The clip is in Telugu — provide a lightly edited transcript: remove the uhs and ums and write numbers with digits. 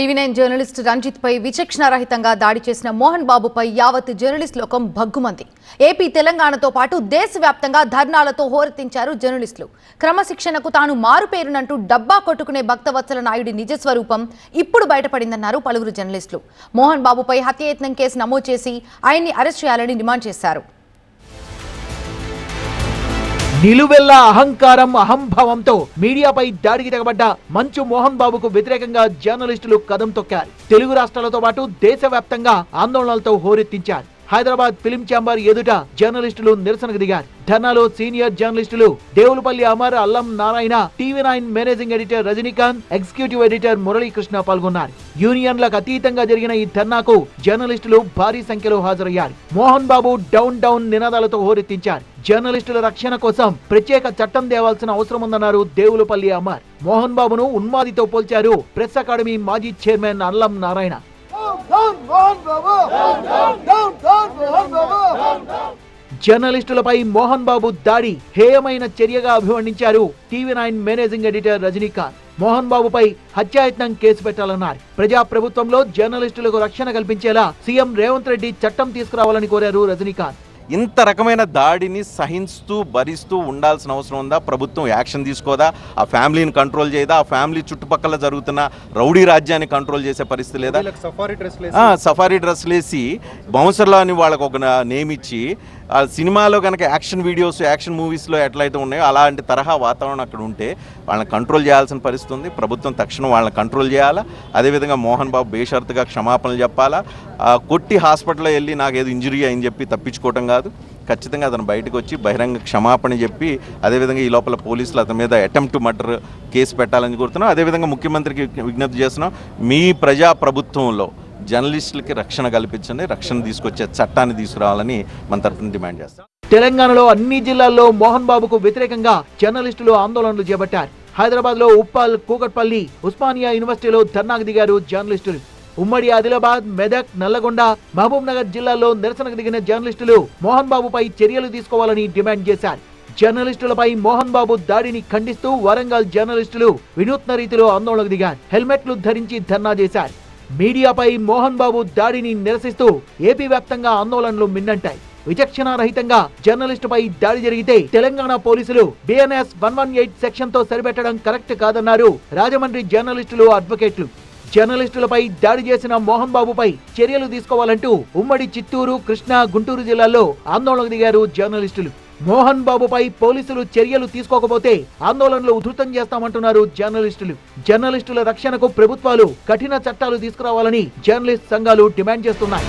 టీవీ9 జర్నలిస్ట్ రంజిత్ పై విచక్షణారహితంగా దాడి చేసిన మోహన్ బాబుపై యావత్ జర్నలిస్ట్ లోకం భగ్గుమంది. ఏపీ తెలంగాణతో పాటు దేశవ్యాప్తంగా ధర్నాలతో హోరెత్తించారు జర్నలిస్టులు. క్రమశిక్షణకు తాను మారుపేరునంటూ డబ్బా కొట్టుకునే భక్తవత్సల నాయుడి నిజస్వరూపం ఇప్పుడు బయటపడిందన్నారు పలువురు జర్నలిస్టులు. మోహన్ బాబుపై హత్యాయత్నం కేసు నమోదు చేసి ఆయన్ని అరెస్ట్ చేయాలని డిమాండ్ చేశారు. నిలువెల్లా అహంకారం అహంభావంతో మీడియాపై దాడికి తెగబడ్డ మంచు మోహన్ బాబుకు వ్యతిరేకంగా జర్నలిస్టులు కదం తొక్కారు. తెలుగు రాష్ట్రాలతో పాటు దేశవ్యాప్తంగా ఆందోళనలతో హోరెత్తించారు. హైదరాబాద్ ఫిలిం ఛాంబర్ ఎదుట జర్నలిస్టులు నిరసనకు దిగారు. ధర్నాలో సీనియర్ జర్నలిస్టులు దేవులపల్లి అమర్, అల్లం Narayana, TV9 managing editor Rajinikanth, executive editor Muralikrishna పాల్గొన్నారు. యూనియన్లకు అతీతంగా జరిగిన ఈ ధర్నాకు జర్నలిస్టులు భారీ సంఖ్యలో హాజరయ్యారు. మోహన్ బాబు డౌన్ డౌన్ నినాదాలతో హోరెత్తించారు. జర్నలిస్టుల రక్షణ కోసం ప్రత్యేక చట్టం తేవాల్సిన అవసరం ఉందన్నారు దేవులపల్లి అమర్. మోహన్ బాబును ఉన్మాదితో పోల్చారు ప్రెస్ అకాడమీ మాజీ చైర్మన్ అల్లం నారాయణ. జర్నలిస్టులపై మోహన్ బాబు దాడి హేయమైన చర్యగా అభివర్ణించారు TV nine managing editor Rajinikanth. Mohan బాబుపై హత్యాయత్నం కేసు పెట్టాలన్నారు. ప్రజాప్రభుత్వంలో జర్నలిస్టులకు రక్షణ కల్పించేలా సీఎం రేవంత్ రెడ్డి చట్టం తీసుకురావాలని కోరారు రజనీకాంత్. ఇంత రకమైన దాడిని సహిస్తూ భరిస్తూ ఉండాల్సిన అవసరం ఉందా? ప్రభుత్వం యాక్షన్ తీసుకోదా? ఆ ఫ్యామిలీని కంట్రోల్ చేయదా? ఆ ఫ్యామిలీ చుట్టుపక్కల జరుగుతున్న రౌడీ రాజ్యాన్ని కంట్రోల్ చేసే పరిస్థితి లేదా? సఫారీ డ్రెస్లు వేసి బౌన్సర్లో అని వాళ్ళకు ఒక నేమ్ ఇచ్చి ఆ సినిమాలో కనుక యాక్షన్ వీడియోస్, యాక్షన్ మూవీస్లో ఎట్లయితే ఉన్నాయో అలాంటి తరహా వాతావరణం అక్కడ ఉంటే వాళ్ళని కంట్రోల్ చేయాల్సిన పరిస్థితి ఉంది. ప్రభుత్వం తక్షణం వాళ్ళని కంట్రోల్ చేయాలా. అదేవిధంగా మోహన్ బాబు బేషరతుగా క్షమాపణలు చెప్పాలా. కొట్టి హాస్పిటల్లో వెళ్ళి నాకు ఏదో ఇంజరీ అని చెప్పి తప్పించుకోవటం కాదు. ఖచ్చితంగా అతను బయటకు వచ్చి బహిరంగ క్షమాపణ చెప్పి అదేవిధంగా ఈ లోపల పోలీసులు అతని మీద అటెంప్ట్ మర్డర్ కేసు పెట్టాలని కోరుతున్నాం. అదేవిధంగా ముఖ్యమంత్రికి విజ్ఞప్తి చేస్తున్నాం, మీ ప్రజాప్రభుత్వంలో జర్నలిస్టులకి రక్షణ కల్పించండి, రక్షణ తీసుకొచ్చే చట్టాన్ని తీసుకురావాలని మన తరఫున డిమాండ్ చేస్తాం. తెలంగాణలో అన్ని జిల్లాల్లో మోహన్ బాబుకు వ్యతిరేకంగా జర్నలిస్టులు ఆందోళనలు చేపట్టారు. హైదరాబాద్ లో ఉప్పల్, కూకట్పల్లి, ఉస్మానియా యూనివర్సిటీలో ధర్నాకు దిగారు జర్నలిస్టులు. ఉమ్మడి ఆదిలాబాద్, మెదక్, నల్లగొండ, మహబూబ్ నగర్ జిల్లాల్లో నిరసనకు దిగిన జర్నలిస్టులు మోహన్ బాబుపై చర్యలు తీసుకోవాలని డిమాండ్ చేశారు. జర్నలిస్టులపై మోహన్ బాబు దాడిని ఖండిస్తూ వరంగల్ జర్నలిస్టులు వినూత్న రీతిలో ఆందోళనకు దిగారు. హెల్మెట్లు ధరించి ధర్నా చేశారు. మీడియాపై మోహన్ బాబు దాడిని నిరసిస్తూ ఏపీ వ్యాప్తంగా ఆందోళనలు మిన్నంటాయి. విచక్షణారహితంగా జర్నలిస్టుపై దాడి జరిగితే తెలంగాణ పోలీసులు BNS 118 సెక్షన్ తో సరిపెట్టడం కరెక్ట్ కాదన్నారు రాజమండ్రి జర్నలిస్టులు, అడ్వకేట్లు. జర్నలిస్టులపై దాడి చేసిన మోహన్ బాబుపై చర్యలు తీసుకోవాలంటూ ఉమ్మడి చిత్తూరు, కృష్ణా, గుంటూరు జిల్లాల్లో ఆందోళనకు దిగారు జర్నలిస్టులు. మోహన్ బాబుపై పోలీసులు చర్యలు తీసుకోకపోతే ఆందోళనలు ఉధృతం చేస్తామంటున్నారు జర్నలిస్టులు. జర్నలిస్టుల రక్షణకు ప్రభుత్వాలు కఠిన చట్టాలు తీసుకురావాలని జర్నలిస్ట్ సంఘాలు డిమాండ్ చేస్తున్నాయి.